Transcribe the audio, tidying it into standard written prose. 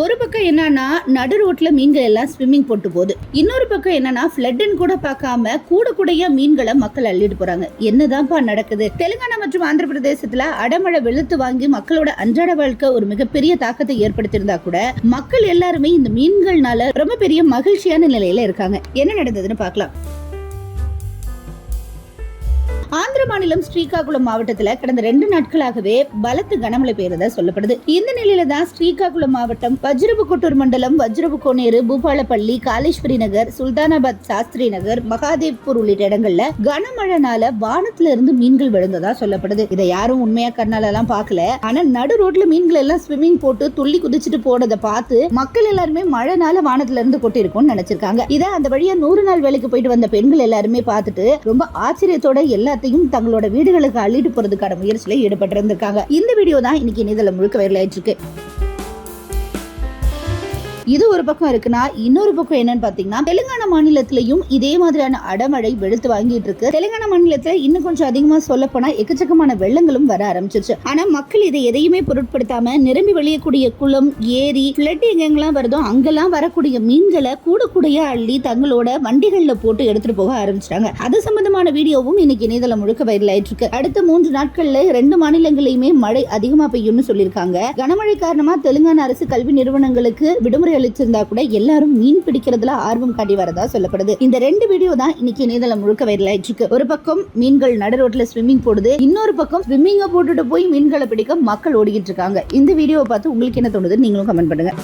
ஒரு பக்கம் என்னன்னா நடு ரோட்ல மீன்கள் எல்லாம் ஸ்விம்மிங் போட்டு போகுது, இன்னொரு பக்கம் என்னன்னா ஃபிளட்னு கூட பார்க்காம கூடையா மீன்களை மக்கள் அள்ளிட்டு போறாங்க. என்னதான்ப்பா நடக்குது? தெலுங்கானா மற்றும் ஆந்திர பிரதேசத்துல அடமழை வெளுத்து வாங்கி மக்களோட அன்றாட வாழ்க்கை ஒரு மிகப்பெரிய தாக்கத்தை ஏற்படுத்தியிருந்தா கூட மக்கள் எல்லாருமே இந்த மீன்கள்னால ரொம்ப பெரிய மகிழ்ச்சியான நிலையில இருக்காங்க. என்ன நடந்ததுன்னு பார்க்கலாம். ஆந்திர மாநிலம் ஸ்ரீகாகுளம் மாவட்டத்தில் கடந்த 2 நாட்களாகவே பலத்து கனமழை பெய்யறதா சொல்லப்படுது. இந்த நிலையில தான் ஸ்ரீகாகுளம் மாவட்டம் வஜ்ரபுக்கோட்டூர் மண்டலம் வஜ்ரபுக்கோனேரு, பூபாலப்பள்ளி, காலேஸ்வரி நகர், சுல்தானாபாத் சாஸ்திரி நகர், மகாதேவ்பூர் உள்ளிட்ட இடங்கள்ல கனமழைனால வானத்துல இருந்து மீன்கள் விழுந்ததா சொல்லப்படுது. இதை யாரும் உண்மையா கண்ணால எல்லாம் பார்க்கல. ஆனா நடு ரோட்ல மீன்கள் எல்லாம் ஸ்விம்மிங் போட்டு துள்ளி குதிச்சுட்டு போனதை பார்த்து மக்கள் எல்லாருமே மழைனால வானத்துல இருந்து கொட்டி இருக்கும்னு நினைச்சிருக்காங்க. இதை அந்த வழியா 100 நாள் வேலைக்கு போயிட்டு வந்த பெண்கள் எல்லாருமே பார்த்துட்டு ரொம்ப ஆச்சரியத்தோட தங்களோட வீடுகளுக்கு அள்ளிட்டு போறதுக்கான முயற்சியில ஈடுபட்டு இருந்திருக்காங்க. இந்த வீடியோ தான் இன்னைக்கு இணையதளம் முழுக்க வைரல் ஆயிட்டு இருக்கு. இது ஒரு பக்கம் இருக்குன்னா, இன்னொரு பக்கம் என்னன்னு பாத்தீங்கன்னா, தெலுங்கானா மாநிலத்திலையும் இதே மாதிரியான அடமழை வெளுத்து வாங்கிட்டு இருக்கு. தெலுங்கானா மாநிலத்துல இன்னும் கொஞ்சம் அதிகமா சொல்ல போனா எக்கச்சக்கமான வெள்ளங்களும் வர ஆரம்பிச்சிருச்சு. ஆனா மக்கள் இதை எதையுமே பொருட்படுத்தாம நிரம்பி வழியக்கூடிய குளம், ஏரி, பிளட் எங்கெல்லாம் வருதோ அங்கெல்லாம் வரக்கூடிய மீன்களை கூடையா அள்ளி தங்களோட வண்டிகள்ல போட்டு எடுத்துட்டு போக ஆரம்பிச்சிட்டாங்க. அது சம்பந்தமான வீடியோவும் இன்னைக்கு இணையதளம் முழுக்க வைரல் ஆயிட்டு இருக்கு. அடுத்த 3 நாட்கள்ல 2 மாநிலங்களையுமே மழை அதிகமா பெய்யும்னு சொல்லியிருக்காங்க. கனமழை காரணமா தெலுங்கானா அரசு கல்வி நிறுவனங்களுக்கு விடுமுறை அளிச்சிருந்தா கூட எல்லாரும் மீன் பிடிக்கிறதுல ஆர்வம் காட்டி வரதா சொல்லப்படுது. இந்த 2 வீடியோ தான் இன்னைக்கு இணையதளம் முழுக்க வைரல் ஆயிட்டு இருக்கு. ஒரு பக்கம் மீன்கள் நடு ரோட்ல ஸ்விம்மிங் போடுது, இன்னொரு பக்கம் ஸ்விம்மிங்க போட்டுட்டு போய் மீன்களை பிடிக்க மக்கள் ஓடிக்கிட்டு இருக்காங்க. இந்த வீடியோவை பார்த்து உங்களுக்கு என்ன தோணுது நீங்களும் கமெண்ட் பண்ணுங்க.